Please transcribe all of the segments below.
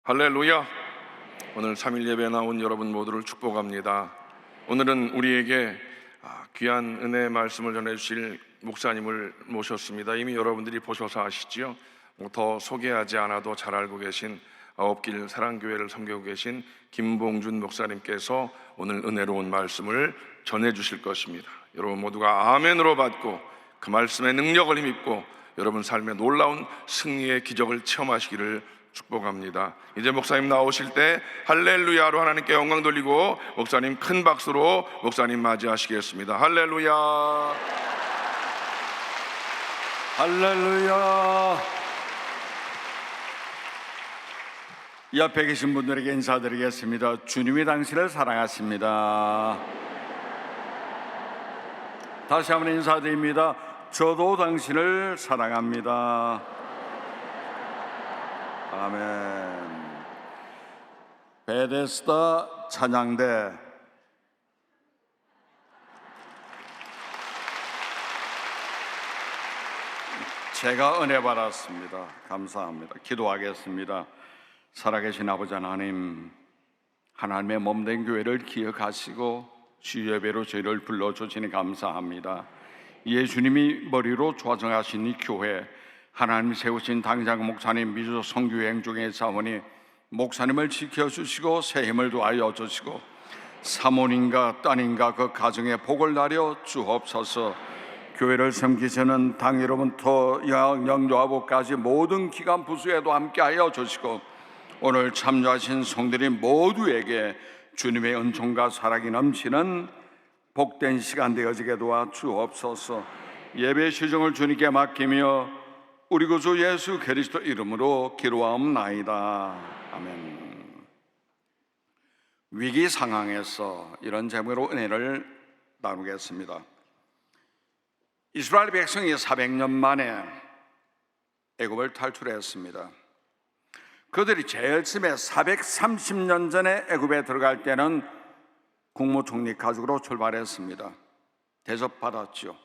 할렐루야. 오늘 3일 예배에 나온 여러분 모두를 축복합니다. 오늘은 우리에게 귀한 은혜의 말씀을 전해주실 목사님을 모셨습니다. 이미 여러분들이 보셔서 아시지요. 더 소개하지 않아도 잘 알고 계신 아홉길 사랑교회를 섬기고 계신 김봉준 목사님께서 오늘 은혜로운 말씀을 전해주실 것입니다. 여러분 모두가 아멘으로 받고 그 말씀의 능력을 힘입고 여러분 삶의 놀라운 승리의 기적을 체험하시기를 축복합니다. 이제 목사님 나오실 때 할렐루야로 하나님께 영광 돌리고 목사님 큰 박수로 목사님 맞이하시겠습니다. 할렐루야. 할렐루야. 이 앞에 계신 분들에게 인사드리겠습니다. 주님이 당신을 사랑하십니다. 다시 한번 인사드립니다. 저도 당신을 사랑합니다. 아멘. 베데스다 찬양대, 제가 은혜 받았습니다. 감사합니다. 기도하겠습니다. 살아계신 아버지 하나님, 하나님의 몸된 교회를 기억하시고 주의 예배로 저희를 불러주시니 감사합니다. 예수님이 머리로 조정하신 이 교회, 하나님이 세우신 당장 목사님, 미주 성교행 중에 사모님 목사님을 지켜주시고 새 힘을 더하여 주시고 사모님과 따님과 그 가정에 복을 나려 주옵소서. 교회를 섬기시는 당 여러분부터 영조아부까지 모든 기관 부수에도 함께하여 주시고 오늘 참여하신 성들이 모두에게 주님의 은총과 사랑이 넘치는 복된 시간 되어지게 도와 주옵소서. 예배 시정을 주님께 맡기며 우리 구주 예수 그리스도 이름으로 기도하옵나이다. 아멘. 위기 상황에서 이런 제목으로 은혜를 나누겠습니다. 이스라엘 백성이 400년 만에 애굽을 탈출했습니다. 그들이 제일 처음에 430년 전에 애굽에 들어갈 때는 국무총리 가족으로 출발했습니다. 대접받았죠.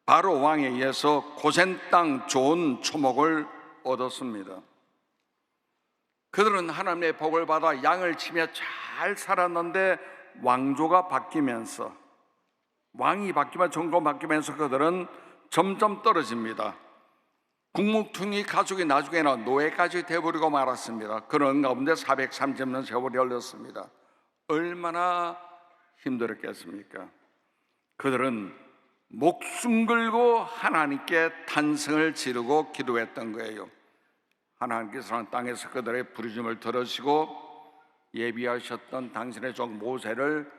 바로 왕에 의해서 고센 땅 좋은 초목을 얻었습니다. 그들은 하나님의 복을 받아 양을 치며 잘 살았는데 왕조가 바뀌면서, 왕이 바뀌면 정권 바뀌면서 그들은 점점 떨어집니다. 국무총리 가족이 나중에는 노예까지 되어버리고 말았습니다. 그런 가운데 430년 세월이 흘렀습니다. 얼마나 힘들었겠습니까? 그들은 목숨 걸고 하나님께 탄성을 지르고 기도했던 거예요. 하나님께서는 땅에서 그들의 부르짖음을 들으시고 예비하셨던 당신의 종 모세를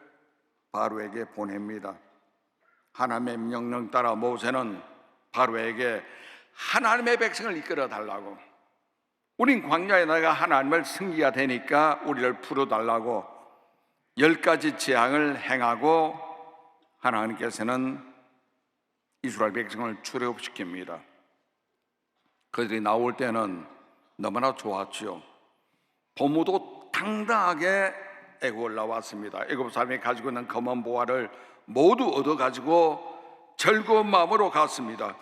바로에게 보냅니다. 하나님의 명령 따라 모세는 바로에게 하나님의 백성을 이끌어 달라고, 우린 광야에 나가 하나님을 승리가 되니까 우리를 풀어달라고 10가지 재앙을 행하고 하나님께서는 이스라엘 백성을 출애굽시킵니다. 그들이 나올 때는 너무나 좋았죠. 포무도 당당하게 애굽을 나왔습니다. 애굽 사람이 가지고 있는 검은 보화를 모두 얻어가지고 즐거운 마음으로 갔습니다.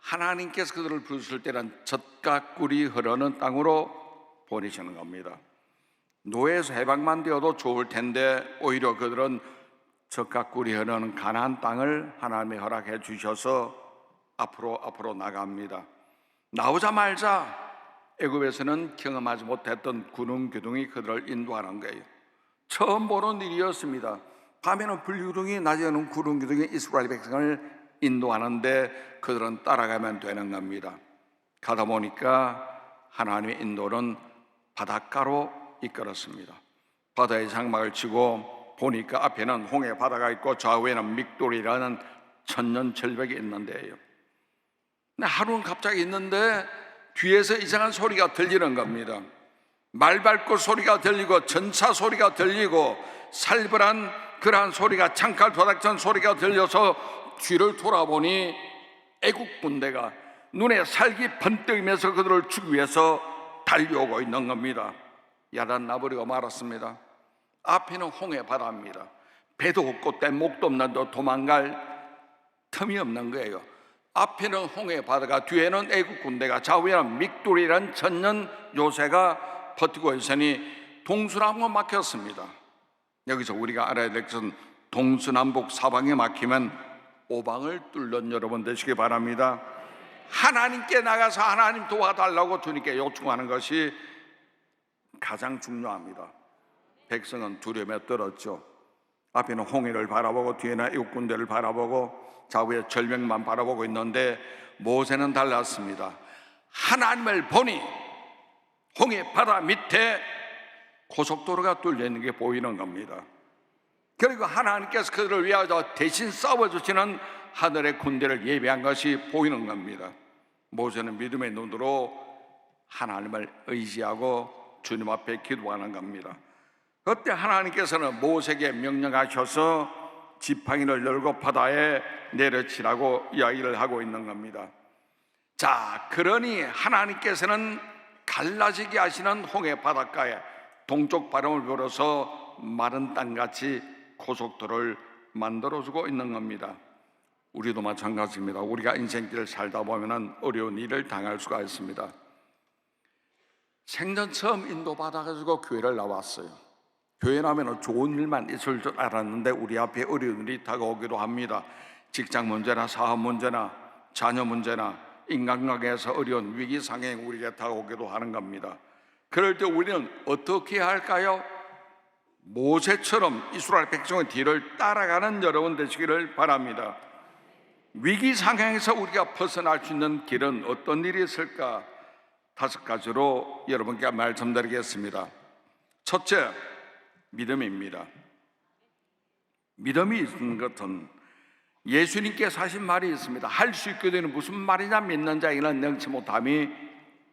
하나님께서 그들을 부르실 때는 젖과 꿀이 흐르는 땅으로 보내시는 겁니다. 노예에서 해방만 되어도 좋을 텐데 오히려 그들은 젖과 꿀이 흐르는 가나안 땅을 하나님이 허락해 주셔서 앞으로 나갑니다. 나오자마자 애굽에서는 경험하지 못했던 구름 기둥이 그들을 인도하는 거예요. 처음 보는 일이었습니다. 밤에는 불기둥이, 낮에는 구름 기둥이 이스라엘 백성을 인도하는데 그들은 따라가면 되는 겁니다. 가다 보니까 하나님의 인도는 바닷가로 이끌었습니다. 바다의 장막을 치고 보니까 앞에는 홍해 바다가 있고 좌우에는 믹돌이라는 천년 절벽이 있는데요. 하루는 갑자기 있는데 뒤에서 이상한 소리가 들리는 겁니다. 말 밟고 소리가 들리고 전차 소리가 들리고 살벌한 그러한 소리가, 창칼 도닥전 소리가 들려서 뒤를 돌아보니 애국 군대가 눈에 살기 번뜩이면서 그들을 죽이기 위해서 달려오고 있는 겁니다. 야단 나버리고 말았습니다. 앞에는 홍해 바다입니다. 배도 없고 뗏목도 없는데 도망갈 틈이 없는 거예요. 앞에는 홍해 바다가, 뒤에는 애국 군대가, 좌우에는 믹돌이라는 천년 요새가 버티고 있으니 동서남북 막혔습니다. 여기서 우리가 알아야 될 것은 동서남북 사방에 막히면 오방을 뚫는 여러분 되시기 바랍니다. 하나님께 나가서 하나님 도와달라고 주님께 요청하는 것이 가장 중요합니다. 백성은 두려움에 떨었죠. 앞에는 홍해를 바라보고 뒤에는 애국 군대를 바라보고 좌우에 절벽만 바라보고 있는데 모세는 달랐습니다. 하나님을 보니 홍해 바다 밑에 고속도로가 뚫려 있는 게 보이는 겁니다. 그리고 하나님께서 그들을 위하여 대신 싸워주시는 하늘의 군대를 예비한 것이 보이는 겁니다. 모세는 믿음의 눈으로 하나님을 의지하고 주님 앞에 기도하는 겁니다. 그때 하나님께서는 모세에게 명령하셔서 지팡이를 열고 바다에 내려치라고 이야기를 하고 있는 겁니다. 자, 그러니 하나님께서는 갈라지게 하시는 홍해 바닷가에 동쪽 바람을 불어서 마른 땅같이 고속도로를 만들어주고 있는 겁니다. 우리도 마찬가지입니다. 우리가 인생길을 살다 보면 어려운 일을 당할 수가 있습니다. 생전 처음 인도받아가지고 교회를 나왔어요. 교회 나면 좋은 일만 있을 줄 알았는데 우리 앞에 어려운 일이 다가오기도 합니다. 직장 문제나 사업 문제나 자녀 문제나 인간관계에서 어려운 위기 상황이 우리에게 다가오기도 하는 겁니다. 그럴 때 우리는 어떻게 해야 할까요? 모세처럼 이스라엘 백성의 뒤를 따라가는 여러분 되시기를 바랍니다. 위기 상황에서 우리가 벗어날 수 있는 길은 어떤 일이 있을까? 5가지로 여러분께 말씀드리겠습니다. 첫째, 믿음입니다. 믿음이 있는 것은 예수님께서 하신 말이 있습니다. 할 수 있게 되는 무슨 말이냐? 믿는 자에게는 능치 못함이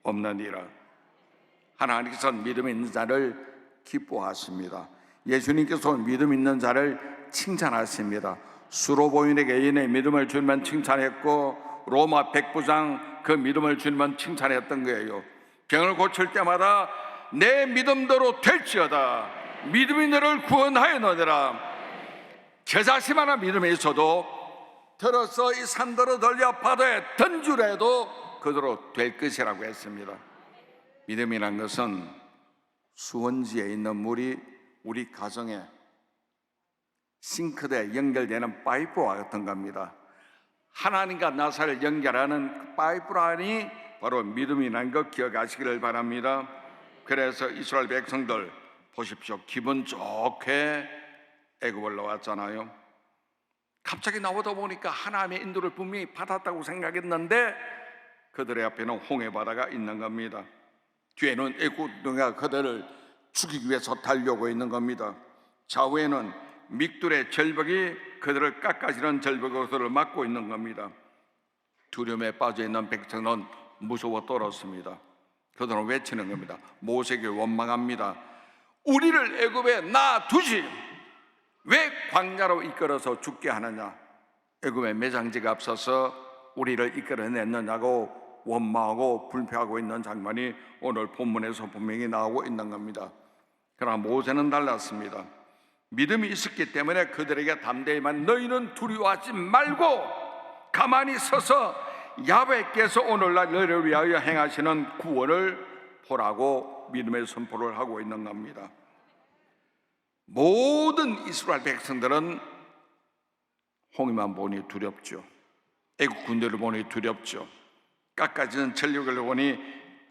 없느니라. 하나님께서는 믿음 있는 자를 기뻐하십니다. 예수님께서 믿음 있는 자를 칭찬하십니다. 수로보인에게 인의 믿음을 주님은 칭찬했고 로마 백부장 그 믿음을 주님은 칭찬했던 거예요. 병을 고칠 때마다 내 믿음대로 될지어다 믿음이 너를 구원하였느니라. 겨자씨만한 믿음이 있어도 들어서 이 산더러 돌려 바다에 던주래도 그대로 될 것이라고 했습니다. 믿음이란 것은 수원지에 있는 물이 우리 가정에 싱크대에 연결되는 파이프와 같은 겁니다. 하나님과 나사를 연결하는 그 파이프라인이 바로 믿음이라는 것 기억하시기를 바랍니다. 그래서 이스라엘 백성들 보십시오. 기분 좋게 애굽을 나왔잖아요. 갑자기 나오다 보니까 하나님의 인도를 분명히 받았다고 생각했는데 그들의 앞에는 홍해 바다가 있는 겁니다. 뒤에는 애굽군대가 그들을 죽이기 위해서 달려오고 있는 겁니다. 좌우에는 믹둘의 절벽이 그들을 깎아지는 절벽으로 그들을 막고 있는 겁니다. 두려움에 빠져있는 백성은 무서워 떨었습니다. 그들은 외치는 겁니다. 모세에게 원망합니다. 우리를 애굽에 놔두지 왜 광야로 이끌어서 죽게 하느냐? 애굽에 매장지가 앞서서 우리를 이끌어냈느냐고 원망하고 불평하고 있는 장면이 오늘 본문에서 분명히 나오고 있는 겁니다. 그러나 모세는 달랐습니다. 믿음이 있었기 때문에 그들에게 담대히만 너희는 두려워하지 말고 가만히 서서 야훼께서 오늘날 너희를 위하여 행하시는 구원을 보라고 믿음의 선포를 하고 있는 겁니다. 모든 이스라엘 백성들은 홍해만 보니 두렵죠. 애국 군대를 보니 두렵죠. 깎아지는 전력을 보니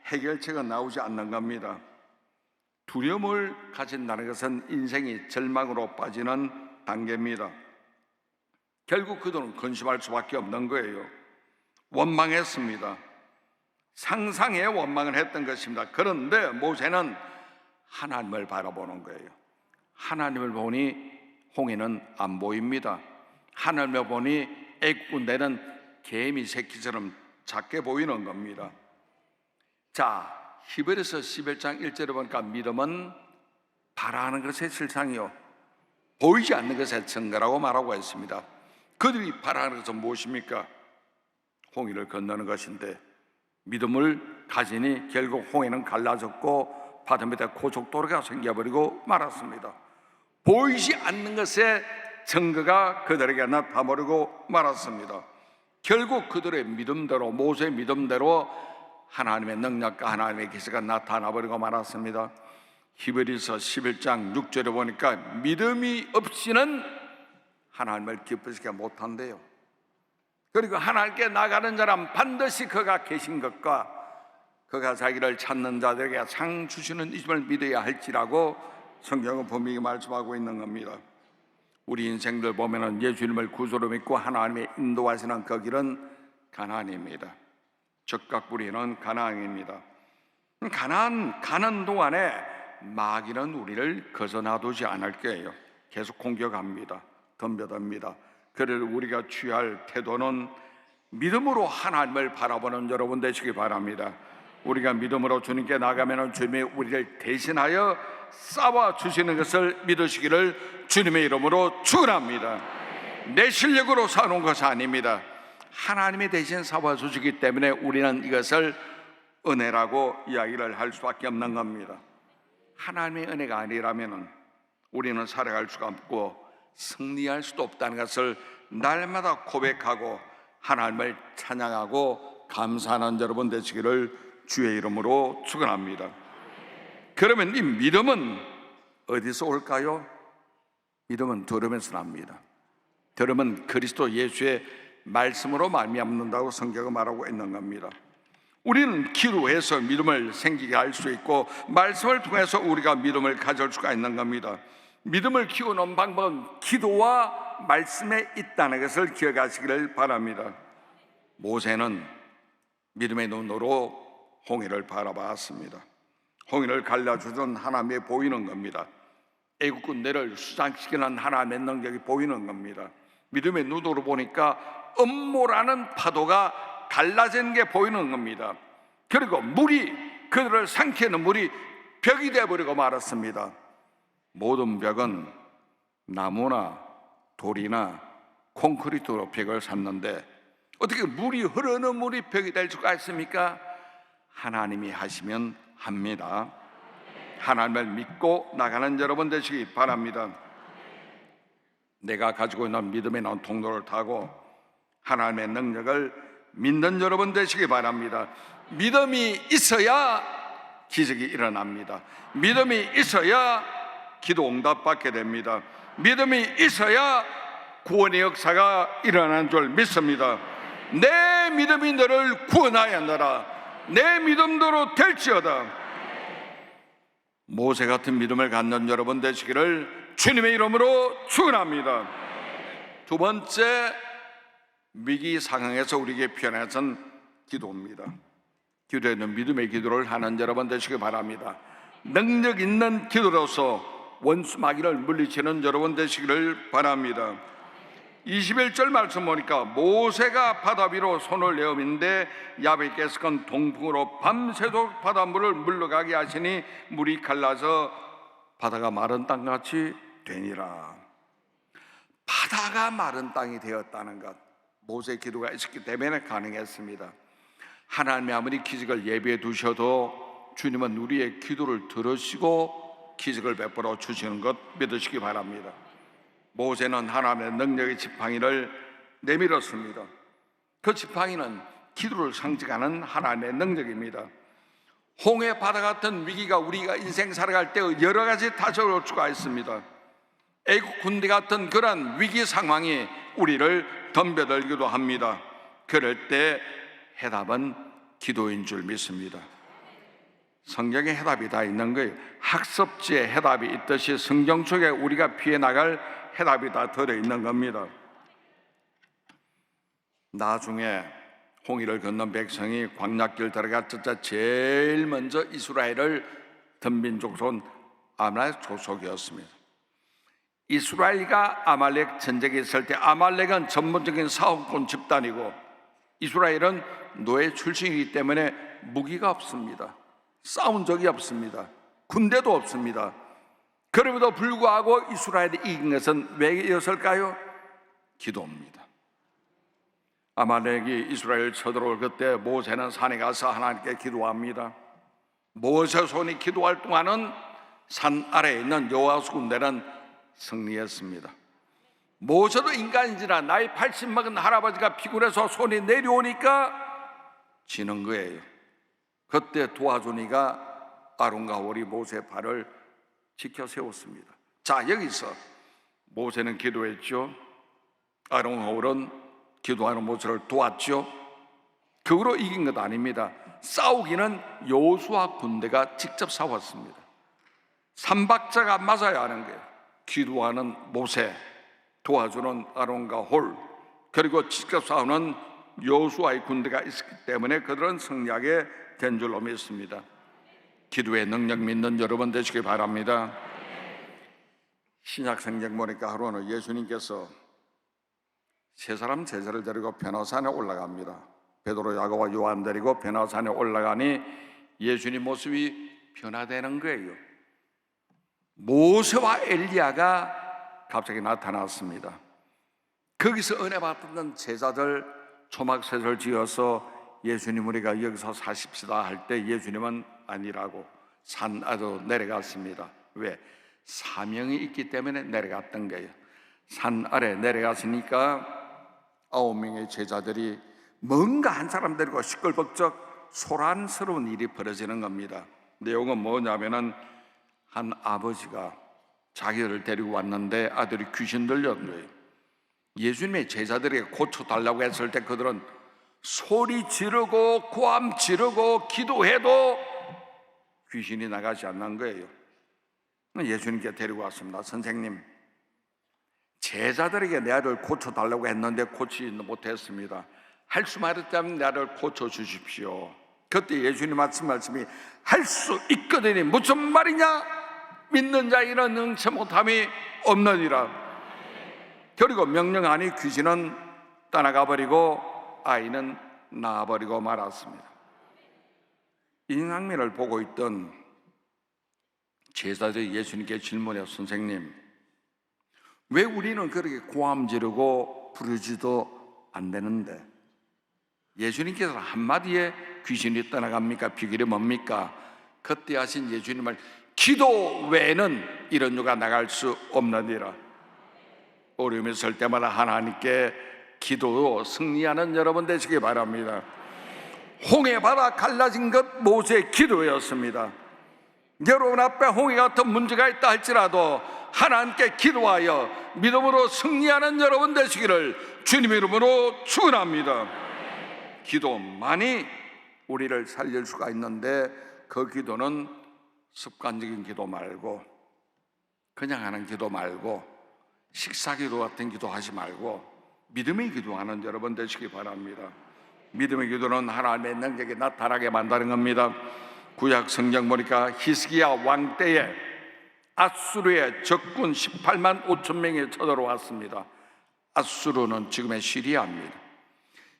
해결책은 나오지 않는 겁니다. 두려움을 가진다는 것은 인생이 절망으로 빠지는 단계입니다. 결국 그들은 근심할 수밖에 없는 거예요. 원망했습니다. 상상에 원망을 했던 것입니다. 그런데 모세는 하나님을 바라보는 거예요. 하나님을 보니 홍해는 안 보입니다. 하나님을 보니 애국군대는 개미 새끼처럼 작게 보이는 겁니다. 자, 히브리서 11장 1절에 보니까 믿음은 바라는 것의 실상이요 보이지 않는 것의 증거라고 말하고 있습니다. 그들이 바라는 것은 무엇입니까? 홍해를 건너는 것인데 믿음을 가지니 결국 홍해는 갈라졌고 바다 밑에 고속도로가 생겨버리고 말았습니다. 보이지 않는 것의 증거가 그들에게 나타버리고 말았습니다. 결국 그들의 믿음대로 모세의 믿음대로 하나님의 능력과 하나님의 기세가 나타나버리고 말았습니다. 히브리서 11장 6절에 보니까 믿음이 없이는 하나님을 기쁘시게 못한대요. 그리고 하나님께 나가는 자란 반드시 그가 계신 것과 그가 자기를 찾는 자들에게 상 주시는 이 점을 믿어야 할지라고 성경은 분명히 말씀하고 있는 겁니다. 우리 인생들 보면은 예수님을 구주로 믿고 하나님의 인도하시는 그 길은 가나안입니다. 적각 부리는 가나안입니다. 가나안 가는 동안에 마귀는 우리를 거저놔두지 않을 거예요. 계속 공격합니다. 덤벼듭니다. 그래서 우리가 취할 태도는 믿음으로 하나님을 바라보는 여러분 되시기 바랍니다. 우리가 믿음으로 주님께 나가면 주님이 우리를 대신하여 싸워 주시는 것을 믿으시기를 주님의 이름으로 축원합니다. 내 실력으로 사는 것이 아닙니다. 하나님이 대신 싸워 주시기 때문에 우리는 이것을 은혜라고 이야기를 할 수밖에 없는 겁니다. 하나님의 은혜가 아니라면 우리는 살아갈 수가 없고 승리할 수도 없다는 것을 날마다 고백하고 하나님을 찬양하고 감사하는 여러분 되시기를 주의 이름으로 축원합니다. 그러면 이 믿음은 어디서 올까요? 믿음은 들음에서 납니다. 들음은 그리스도 예수의 말씀으로 말미암는다고 성경은 말하고 있는 겁니다. 우리는 기도해서 믿음을 생기게 할 수 있고 말씀을 통해서 우리가 믿음을 가질 수가 있는 겁니다. 믿음을 키우는 방법은 기도와 말씀에 있다는 것을 기억하시기를 바랍니다. 모세는 믿음의 눈으로 홍해를 바라봤습니다. 홍해를 갈라주던 하나님이 보이는 겁니다. 애국 군대를 수장시키는 하나님의 능력이 보이는 겁니다. 믿음의 눈으로 보니까 음모라는 파도가 갈라지는 게 보이는 겁니다. 그리고 물이 그들을 삼키는 물이 벽이 되어버리고 말았습니다. 모든 벽은 나무나 돌이나 콘크리트로 벽을 삼는데 어떻게 물이 흐르는 물이 벽이 될 수가 있습니까? 하나님이 하시면 합니다. 하나님을 믿고 나가는 여러분 되시기 바랍니다. 내가 가지고 있는 믿음의 통로를 타고 하나님의 능력을 믿는 여러분 되시기 바랍니다. 믿음이 있어야 기적이 일어납니다. 믿음이 있어야 기도 응답받게 됩니다. 믿음이 있어야 구원의 역사가 일어나는 줄 믿습니다. 내 믿음이 너를 구원하여 한다라. 내 믿음대로 될지어다. 모세 같은 믿음을 갖는 여러분 되시기를 주님의 이름으로 축원합니다. 두 번째, 위기 상황에서 우리에게 필요한 기도입니다. 기도에는 믿음의 기도를 하는 여러분 되시기 바랍니다. 능력 있는 기도로서 원수 마귀를 물리치는 여러분 되시기를 바랍니다. 21절 말씀 보니까 모세가 바다 위로 손을 내어민데 야베께서 건 동풍으로 밤새도록 바닷물을 물러가게 하시니 물이 갈라져 바다가 마른 땅같이 되니라. 바다가 마른 땅이 되었다는 것, 모세의 기도가 있었기 때문에 가능했습니다. 하나님이 아무리 기적을 예비해 두셔도 주님은 우리의 기도를 들으시고 기적을 베풀어 주시는 것 믿으시기 바랍니다. 모세는 하나님의 능력의 지팡이를 내밀었습니다. 그 지팡이는 기도를 상징하는 하나님의 능력입니다. 홍해 바다 같은 위기가 우리가 인생 살아갈 때 여러 가지 다져올 수가 있습니다. 애국 군대 같은 그런 위기 상황이 우리를 덤벼들기도 합니다. 그럴 때 해답은 기도인 줄 믿습니다. 성경에 해답이 다 있는 거예요. 학습지에 해답이 있듯이 성경 속에 우리가 피해 나갈 해답이 다 들어있는 겁니다. 나중에 홍해를 건넌 백성이 광야길 들어갔자 제일 먼저 이스라엘을 덤빈 족속은 아말렉 족속이었습니다. 이스라엘과 아말렉 전쟁이 있을 때 아말렉은 전문적인 사업꾼 집단이고 이스라엘은 노예 출신이기 때문에 무기가 없습니다. 싸운 적이 없습니다. 군대도 없습니다. 그럼에도 불구하고 이스라엘이 이긴 것은 왜였을까요? 기도입니다. 아말렉이 이스라엘 쳐들어올 그때 모세는 산에 가서 하나님께 기도합니다. 모세 손이 기도할 동안은 산 아래에 있는 여호와수 군대는 승리했습니다. 모세도 인간인지라 나이 80 먹은 할아버지가 피곤해서 손이 내려오니까 지는 거예요. 그때 도와주니가 아론과 홀이 모세의 발을 지켜 세웠습니다. 자, 여기서 모세는 기도했죠. 아론과 홀은 기도하는 모세를 도왔죠. 그거로 이긴 것 아닙니다. 싸우기는 여호수아 군대가 직접 싸웠습니다. 삼박자가 맞아야 하는 거예요. 기도하는 모세, 도와주는 아론과 홀, 그리고 직접 싸우는 여호수아의 군대가 있었기 때문에 그들은 승리하게 된 줄로 믿습니다. 기도의 능력 믿는 여러분 되시기 바랍니다. 신약 성경 보니까 하루는 예수님께서 세 사람 제자를 데리고 변호산에 올라갑니다. 베드로, 야고보와 요한 데리고 변호산에 올라가니 예수님 모습이 변화되는 거예요. 모세와 엘리야가 갑자기 나타났습니다. 거기서 은혜 받던 제자들 초막셋을 지어서 예수님 우리가 여기서 사십시다 할 때 예수님은 아니라고 산 아래로 내려갔습니다. 왜? 사명이 있기 때문에 내려갔던 거예요. 산 아래 내려갔으니까 9명의 제자들이 뭔가 한 사람 데리고 시끌벅적 소란스러운 일이 벌어지는 겁니다. 내용은 뭐냐면은 한 아버지가 자기를 데리고 왔는데 아들이 귀신 들렸는 거예요. 예수님의 제자들에게 고쳐달라고 했을 때 그들은 소리 지르고 고함 지르고 기도해도 귀신이 나가지 않는 거예요. 예수님께 데리고 왔습니다. 선생님, 제자들에게 내 아들 고쳐달라고 했는데 고치지 못했습니다. 할 수만 있다면 내 아들 고쳐주십시오. 그때 예수님 말씀이 할 수 있거든요. 무슨 말이냐? 믿는 자에게는 능치 못함이 없느니라. 그리고 명령하니 귀신은 떠나가 버리고 아이는 나아버리고 말았습니다. 이 장면을 보고 있던 제자들이 예수님께 질문해요. 선생님, 왜 우리는 그렇게 고함 지르고 부르지도 안 되는데 예수님께서 한마디에 귀신이 떠나갑니까? 비결이 뭡니까? 그때 하신 예수님을 기도 외에는 이런 유가 나갈 수 없느니라. 어려움이 있을 때마다 하나님께 기도로 승리하는 여러분 되시기 바랍니다. 홍해 바다 갈라진 것 모세의 기도였습니다. 여러분 앞에 홍해 같은 문제가 있다 할지라도 하나님께 기도하여 믿음으로 승리하는 여러분 되시기를 주님의 이름으로 축원합니다. 기도만이 우리를 살릴 수가 있는데 그 기도는 습관적인 기도 말고 그냥 하는 기도 말고 식사기도 같은 기도 하지 말고 믿음의 기도하는 여러분 되시기 바랍니다. 믿음의 기도는 하나님의 능력이 나타나게 만드는 겁니다. 구약 성경 보니까 히스기야 왕 때에 아수르의 적군 18만 5천 명이 쳐들어왔습니다. 아수르는 지금의 시리아입니다.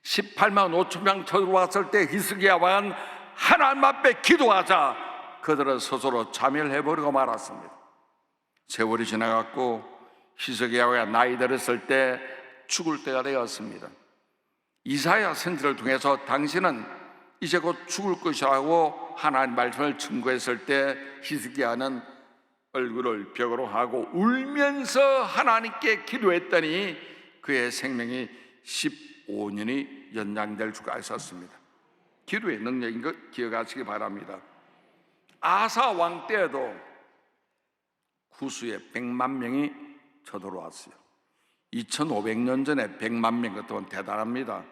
18만 5천 명 쳐들어왔을 때 히스기야 왕은 하나님 앞에 기도하자 그들은 스스로 자멸해버리고 말았습니다. 세월이 지나갔고 히스기야가 나이 들었을 때 죽을 때가 되었습니다. 이사야 선지를 통해서 당신은 이제 곧 죽을 것이라고 하나님 말씀을 증거했을 때 히스기야는 얼굴을 벽으로 하고 울면서 하나님께 기도했더니 그의 생명이 15년이 연장될 수가 있었습니다. 기도의 능력인 것 기억하시기 바랍니다. 아사 왕 때에도 구수에 100만 명이 쳐들어왔어요. 2500년 전에 100만 명 같으면 대단합니다.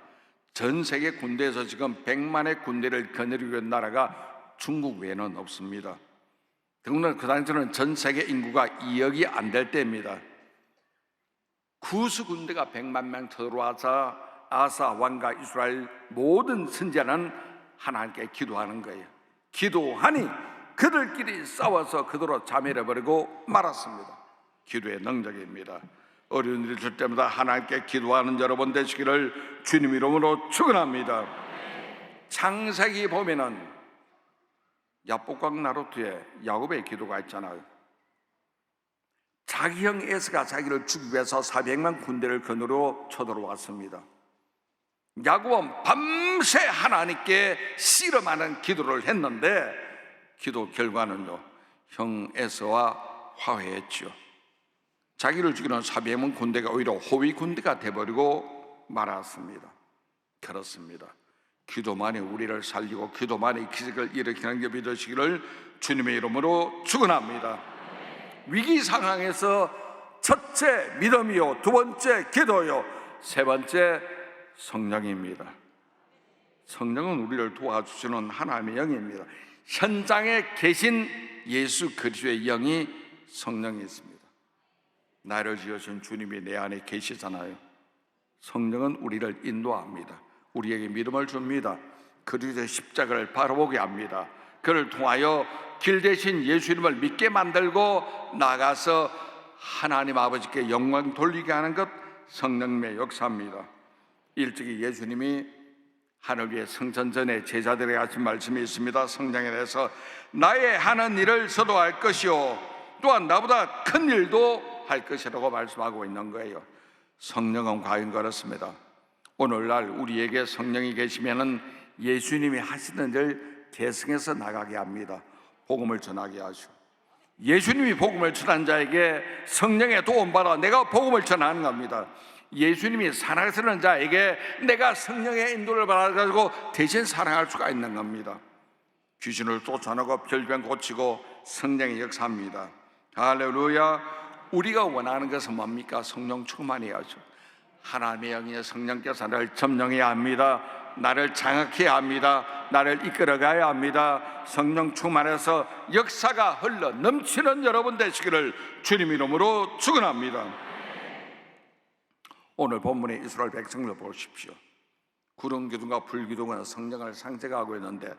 전 세계 군대에서 지금 100만의 군대를 거느리고 있는 나라가 중국 외에는 없습니다. 더군다나 그 당시에는 전 세계 인구가 2억이 안 될 때입니다. 구수 군대가 100만 명 쳐들어와서 아사 왕과 이스라엘 모든 선지자는 하나님께 기도하는 거예요. 기도하니 그들끼리 싸워서 그대로 자멸해버리고 말았습니다. 기도의 능력입니다. 어려운 일이 있을 때마다 하나님께 기도하는 여러분 되시기를 주님 이름으로 축원합니다. 창세기 보면은 야복강 나루트에 야곱의 기도가 있잖아요. 자기 형 에서가 자기를 죽이기 위해서 400만 군대를 거느려 쳐들어왔습니다. 야곱은 밤새 하나님께 씨름하는 기도를 했는데 기도 결과는요, 형 에서와 화해했죠. 자기를 죽이는 400만 군대가 오히려 호위 군대가 돼버리고 말았습니다. 그렇습니다. 기도만이 우리를 살리고 기도만이 기적을 일으키는 게 믿으시기를 주님의 이름으로 축원합니다. 위기 상황에서 첫째 믿음이요, 두 번째 기도요, 세 번째 성령입니다. 성령은 우리를 도와주시는 하나님의 영입니다. 현장에 계신 예수 그리스도의 영이 성령이 있습니다. 나를 지으신 주님이 내 안에 계시잖아요. 성령은 우리를 인도합니다. 우리에게 믿음을 줍니다. 그리스도의 십자가를 바라보게 합니다. 그를 통하여 길 대신 예수님을 믿게 만들고 나가서 하나님 아버지께 영광 돌리게 하는 것, 성령님의 역사입니다. 일찍이 예수님이 하늘 위에 성전 전에 제자들에게 하신 말씀이 있습니다. 성령에 대해서 나의 하는 일을 저도 할 것이요 또한 나보다 큰 일도 할 것이라고 말씀하고 있는 거예요. 성령은 과연 그렇습니다. 오늘날 우리에게 성령이 계시면은 예수님이 하시는 일 계승해서 나가게 합니다. 복음을 전하게 하시고, 예수님이 복음을 전한 자에게 성령의 도움받아 내가 복음을 전하는 겁니다. 예수님이 사랑하시는 자에게 내가 성령의 인도를 받아가지고 대신 사랑할 수가 있는 겁니다. 귀신을 쫓아내고 별병 고치고 성령의 역사입니다. 할렐루야. 우리가 원하는 것은 뭡니까? 성령 충만해야죠. 하나님의 영의 성령께서 나를 점령해야 합니다. 나를 장악해야 합니다. 나를 이끌어가야 합니다. 성령 충만해서 역사가 흘러 넘치는 여러분 되시기를 주님 이름으로 축원합니다. 오늘 본문의 이스라엘 백성을 보십시오. 구름 기둥과 불 기둥은 성령을 상징하고 있는데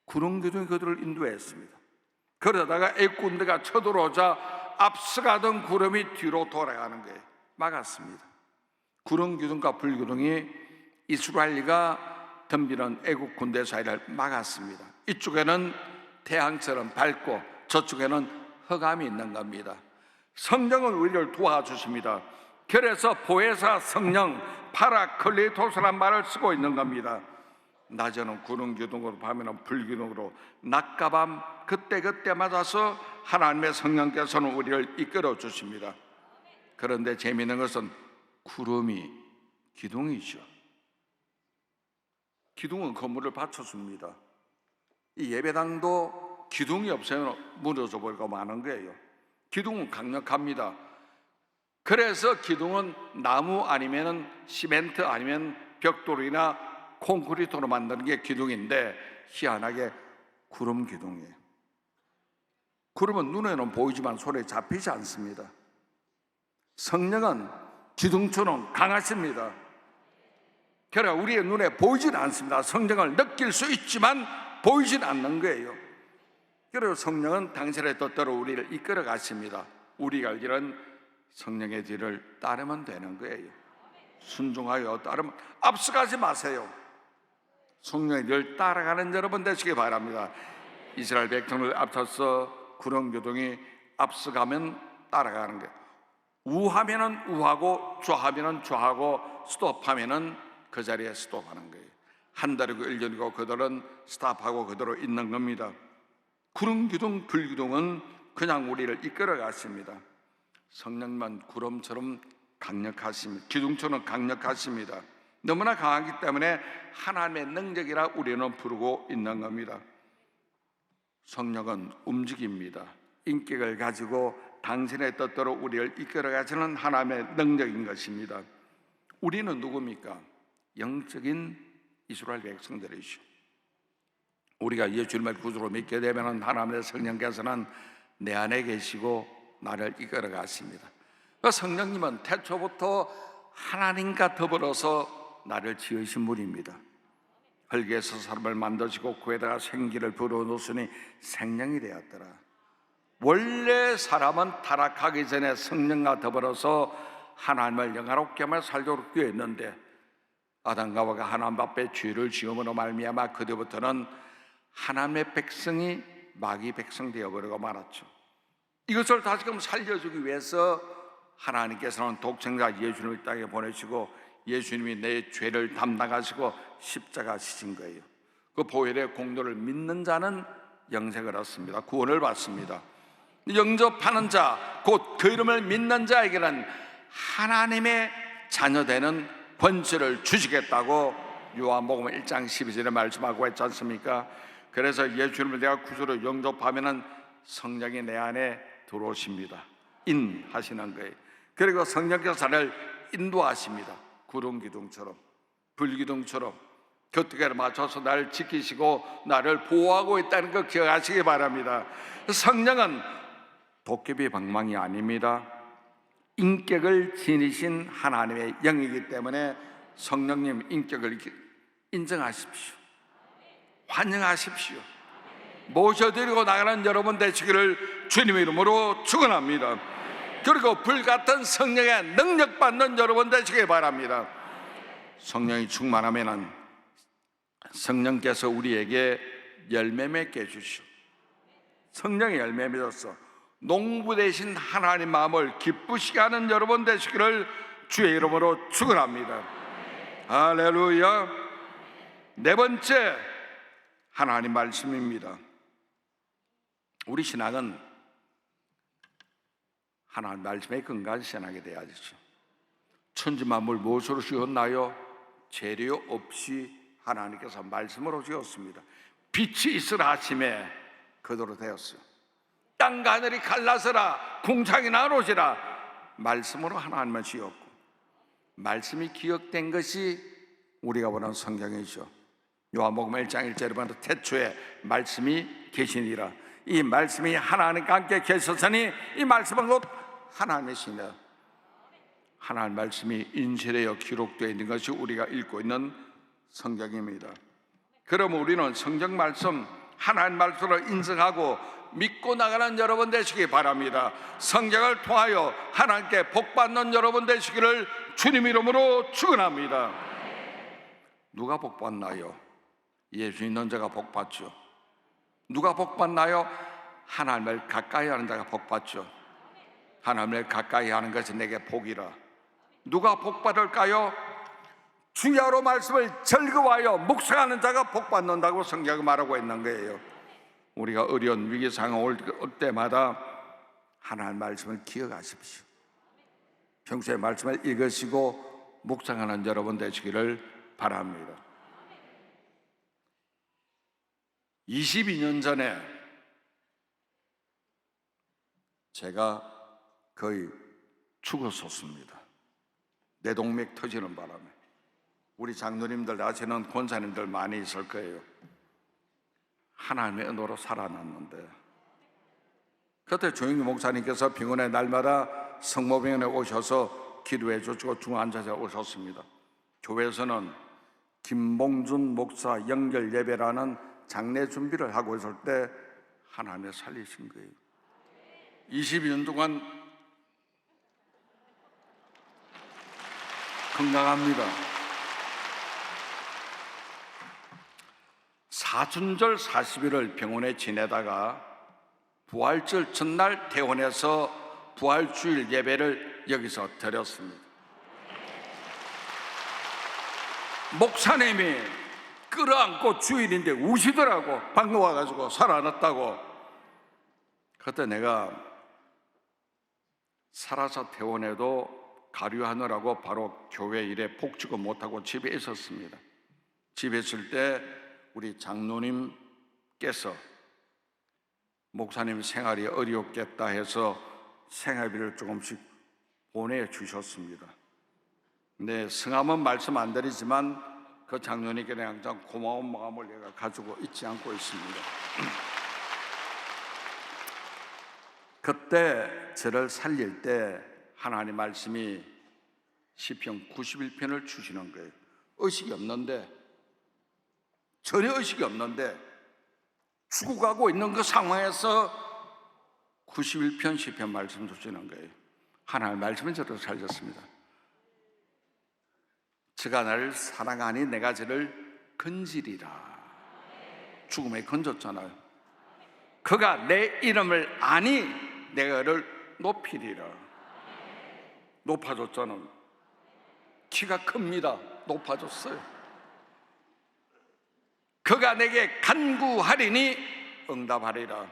구름 기둥이 그들을 인도했습니다. 그러다가 애굽군대가 쳐들어오자 앞서가던 구름이 뒤로 돌아가는 거예요. 막았습니다. 구름 기둥과 불 기둥이 이스라엘과 덤비는 애국 군대 사이를 막았습니다. 이쪽에는 태양처럼 밝고 저쪽에는 흑암이 있는 겁니다. 성령은 우리를 도와주십니다. 그래서 보혜사 성령 파라클리토스란 말을 쓰고 있는 겁니다. 낮에는 구름 기둥으로, 밤에는 불 기둥으로 낮과 밤 그때 맞아서 하나님의 성령께서는 우리를 이끌어 주십니다. 그런데 재미있는 것은 구름이 기둥이죠. 기둥은 건물을 받쳐줍니다. 이 예배당도 기둥이 없으면 무너져 버리고 마는 거예요. 기둥은 강력합니다. 그래서 기둥은 나무 아니면 시멘트 아니면 벽돌이나 콘크리트로 만드는 게 기둥인데 희한하게 구름 기둥이에요. 구름은 눈에는 보이지만 손에 잡히지 않습니다. 성령은 기둥처럼 강하십니다. 그러나 우리의 눈에 보이진 않습니다. 성령을 느낄 수 있지만 보이진 않는 거예요. 그래서 성령은 당신의 뜻대로 우리를 이끌어 가십니다. 우리가 이런 성령의 뒤를 따르면 되는 거예요. 순종하여 따르면 앞서가지 마세요. 성령의 뒤를 따라가는 여러분 되시기 바랍니다. 이스라엘 백성을 앞서서 구름 기둥이 앞서가면 따라가는 거예요. 우하면은 우하고 좌하면은 좌하고 스톱하면은 그 자리에 스톱하는 거예요. 한 달이고 1년이고 그들은 스탑하고 그대로 있는 겁니다. 구름 기둥 불 기둥은 그냥 우리를 이끌어 갔습니다. 성령만 구름처럼 강력하십니다. 기둥처럼 강력하십니다. 너무나 강하기 때문에 하나님의 능력이라 우리는 부르고 있는 겁니다. 성령은 움직입니다. 인격을 가지고 당신의 뜻대로 우리를 이끌어 가시는 하나님의 능력인 것입니다. 우리는 누굽니까? 영적인 이스라엘 백성들이죠. 우리가 예수님을 구주로 믿게 되면 하나님의 성령께서는 내 안에 계시고 나를 이끌어 가십니다. 성령님은 태초부터 하나님과 더불어서 나를 지으신 분입니다. 흙에서 사람을 만드시고 그에다가 생기를 불어넣으시니 생명이 되었더라. 원래 사람은 타락하기 전에 성령과 더불어서 하나님을 영화롭게 하며 살도록 되어 있는데 아담과 하와가 하나님 앞에 죄를 지음으로 말미암아 그때부터는 하나님의 백성이 마귀 백성 되어버리고 말았죠. 이것을 다시금 살려주기 위해서 하나님께서는 독생자 예수님을 땅에 보내시고 예수님이 내 죄를 담당하시고 십자가 지신 거예요. 그 보혈의 공로를 믿는 자는 영생을 얻습니다. 구원을 받습니다. 영접하는 자, 곧 그 이름을 믿는 자에게는 하나님의 자녀되는 권세를 주시겠다고 요한복음 1장 12절에 말씀하고 있지 않습니까? 그래서 예수님을 내가 구주로 영접하면은 성령이 내 안에 들어오십니다. 인하시는 거예요. 그리고 성령께서 나를 인도하십니다. 구름 기둥처럼, 불기둥처럼 곁에 맞춰서 나를 지키시고 나를 보호하고 있다는 거 기억하시기 바랍니다. 성령은 도깨비 방망이 아닙니다. 인격을 지니신 하나님의 영이기 때문에 성령님 인격을 인정하십시오. 환영하십시오. 모셔드리고 나가는 여러분 되시기를 주님의 이름으로 축원합니다. 그리고 불같은 성령의 능력받는 여러분 되시기 바랍니다. 성령이 충만하면은 성령께서 우리에게 열매 맺게 해주시오. 성령의 열매 맺어서 농부 되신 하나님 마음을 기쁘시게 하는 여러분 되시기를 주의 이름으로 축원합니다. 할렐루야. 네 번째, 하나님 말씀입니다. 우리 신앙은 하나님 말씀에 근거한 신앙이 되어야죠. 천지만물 무엇으로 지었나요? 재료 없이 하나님께서 말씀으로 지었습니다. 빛이 있으라 하심에 그대로 되었어요. 땅과 하늘이 갈라서라 궁창이 나누어지라 말씀으로 하나님을 지었고, 말씀이 기억된 것이 우리가 보는 성경이죠. 요한복음 1장 1절에 보면 태초에 말씀이 계시니라. 이 말씀이 하나님과 함께 계셨으니 이 말씀은 곧 하나님이시네. 하나님 말씀이 인쇄되어 기록되어 있는 것이 우리가 읽고 있는 성경입니다. 그러면 우리는 성경 말씀, 하나님 말씀을 인정하고 믿고 나가는 여러분 되시기 바랍니다. 성경을 통하여 하나님께 복받는 여러분 되시기를 주님 이름으로 축원합니다. 누가 복받나요? 예수 있는 자가 복받죠. 누가 복받나요? 하나님을 가까이 하는 자가 복받죠. 하나님을 가까이 하는 것이 내게 복이라. 누가 복받을까요? 주야로 말씀을 즐거워하여 묵상하는 자가 복받는다고 성경이 말하고 있는 거예요. 우리가 어려운 위기 상황 올 때마다 하나님 말씀을 기억하십시오. 평소에 말씀을 읽으시고 묵상하는 여러분 되시기를 바랍니다. 22년 전에 제가 거의 죽었었습니다. 뇌동맥 터지는 바람에. 우리 장로님들 아시는 권사님들 많이 있을 거예요. 하나님의 은혜로 살아났는데, 그때 조영규 목사님께서 병원에 날마다 성모병원에 오셔서 기도해 주시고 중환자실에 오셨습니다. 교회에서는 김봉준 목사 연결 예배라는 장례 준비를 하고 있을 때 하나님이 살리신 거예요. 22년 동안 건강합니다. 사순절 40일을 병원에 지내다가 부활절 전날 퇴원해서 부활주일 예배를 여기서 드렸습니다. 목사님이 끌어안고 주일인데 우시더라고. 방금 와가지고 살아났다고. 그때 내가 살아서 퇴원해도 가류하느라고 바로 교회 일에 복직을 못하고 집에 있었습니다. 집에 있을 때 우리 장로님께서 목사님 생활이 어렵겠다 해서 생활비를 조금씩 보내주셨습니다. 네, 성함은 말씀 안 드리지만 그 장로님께 항상 고마운 마음을 내가 가지고 있지 않고 있습니다. 그때 저를 살릴 때 하나님 말씀이 시편 91편을 주시는 거예요. 의식이 없는데, 전혀 의식이 없는데 죽어가고 있는 그 상황에서 91편 시편 말씀 주시는 거예요. 하나님 말씀은 저를 살렸습니다. 저가 나를 사랑하니 내가 저를 건지리라. 죽음에 건졌잖아요. 그가 내 이름을 아니 내가 그를 높이리라. 높아졌잖아요. 키가 큽니다. 높아졌어요. 그가 내게 간구하리니 응답하리라.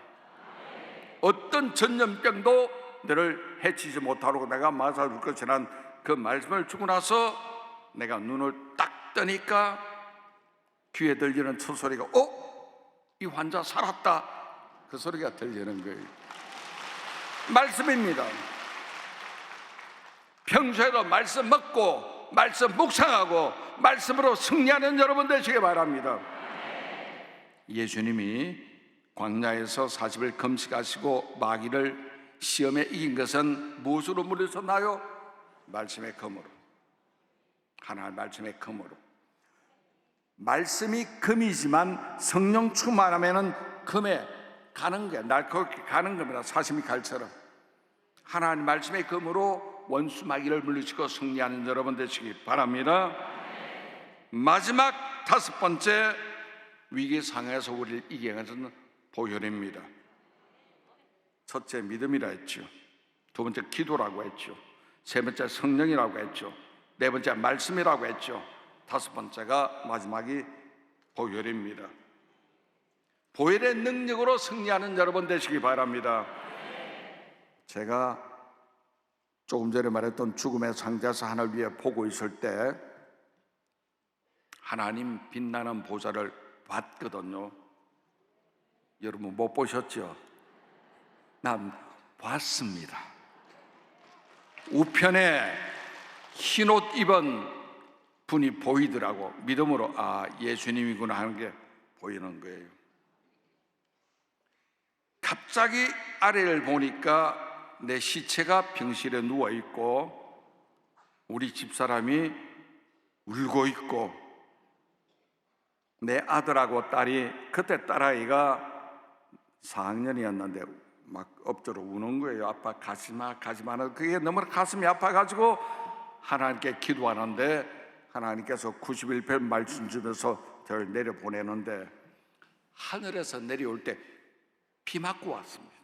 어떤 전염병도 너를 해치지 못하고 내가 맞아줄 것이란 그 말씀을 주고 나서 내가 눈을 딱 뜨니까 귀에 들리는 첫 소리가 이 환자 살았다, 그 소리가 들리는 거예요. 말씀입니다. 평소에도 말씀 먹고 말씀 묵상하고 말씀으로 승리하는 여러분 되시기 바랍니다. 예수님이 광야에서 40일 금식하시고 마귀를 시험에 이긴 것은 무엇으로 물리쳤나요? 말씀의 검으로. 하나님 말씀의 검으로. 말씀이 금이지만 성령 충만하면은 금에 가는 거야. 날카롭게 가는 겁니다. 사시미 칼처럼. 하나님 말씀의 검으로 원수 마귀를 물리치고 승리하는 여러분 되시기 바랍니다. 마지막 5번째 위기 상황에서 우리를 이기는 것은 보혈입니다. 첫째 믿음이라 했죠. 두 번째 기도라고 했죠. 세 번째 성령이라고 했죠. 네 번째 말씀이라고 했죠. 5번째가 마지막이 보혈입니다. 보혈의 능력으로 승리하는 여러분 되시기 바랍니다. 제가 조금 전에 말했던 죽음의 상자에서 하늘 위에 보고 있을 때 하나님 빛나는 보좌를 봤거든요. 여러분 못 보셨죠? 난 봤습니다. 우편에 흰옷 입은 분이 보이더라고. 믿음으로 예수님이구나 하는 게 보이는 거예요. 갑자기 아래를 보니까 내 시체가 병실에 누워있고 우리 집사람이 울고 있고 내 아들하고 딸이, 그때 딸아이가 4학년이었는데 막 엎드려 우는 거예요. 아빠 가지마 가지마. 그게 너무 가슴이 아파가지고 하나님께 기도하는데 하나님께서 91편 말씀 주면서 저를 내려보내는데 하늘에서 내려올 때 비 맞고 왔습니다.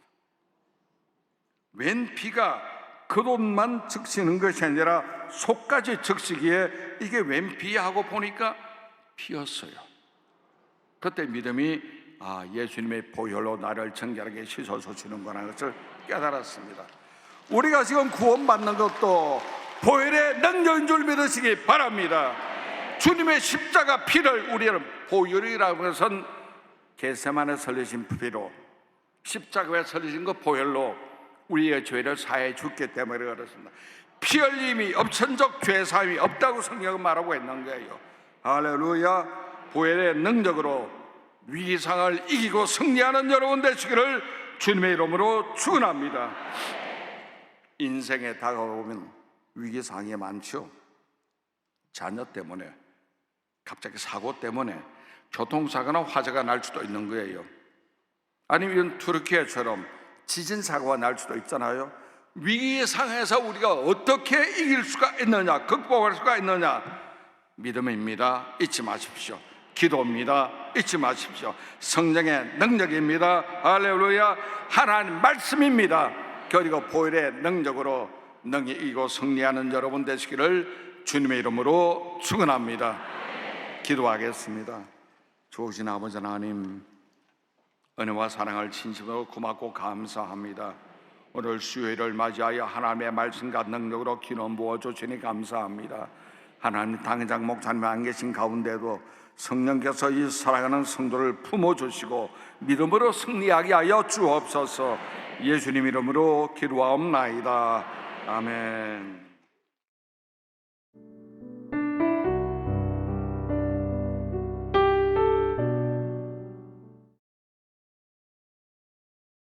웬 비가 겉옷만 적시는 것이 아니라 속까지 적시기에 이게 웬 비야 하고 보니까 비였어요. 그때 믿음이 예수님의 보혈로 나를 정결하게 씻어주시는구나 것을 깨달았습니다. 우리가 지금 구원받는 것도 보혈의 능력인 줄 믿으시기 바랍니다. 주님의 십자가 피를 우리는 보혈이라고 해서 겟세마네 설리신 피로, 십자가에 설리신 것 보혈로 우리의 죄를 사해 줬기 때문에 그렇습니다. 피 흘림이 없천적 죄 사함이 없다고 성경은 말하고 있는 거예요. 할렐루야. 보혈의 능력으로 위기상을 이기고 승리하는 여러분 되시기를 주님의 이름으로 축원합니다. 인생에 다가오면 위기상이 많죠. 자녀 때문에, 갑자기 사고 때문에 교통사고나 화재가 날 수도 있는 거예요. 아니면 투르키예처럼 지진 사고가 날 수도 있잖아요. 위기 상황에서 우리가 어떻게 이길 수가 있느냐, 극복할 수가 있느냐, 믿음입니다. 잊지 마십시오. 기도입니다. 잊지 마십시오. 성령의 능력입니다. 할렐루야. 하나님 말씀입니다. 그리고 보혈의 능력으로 능히 이기고 승리하는 여러분 되시기를 주님의 이름으로 축원합니다. 기도하겠습니다. 좋으신 아버지 하나님, 은혜와 사랑을 진심으로 고맙고 감사합니다. 오늘 수요일을 맞이하여 하나님의 말씀과 능력으로 기름 부어주시니 감사합니다. 하나님, 당장 목사님 안 계신 가운데도 성령께서 이 사랑하는 성도를 품어주시고 믿음으로 승리하게 하여 주옵소서. 예수님 이름으로 기도하옵나이다. 아멘.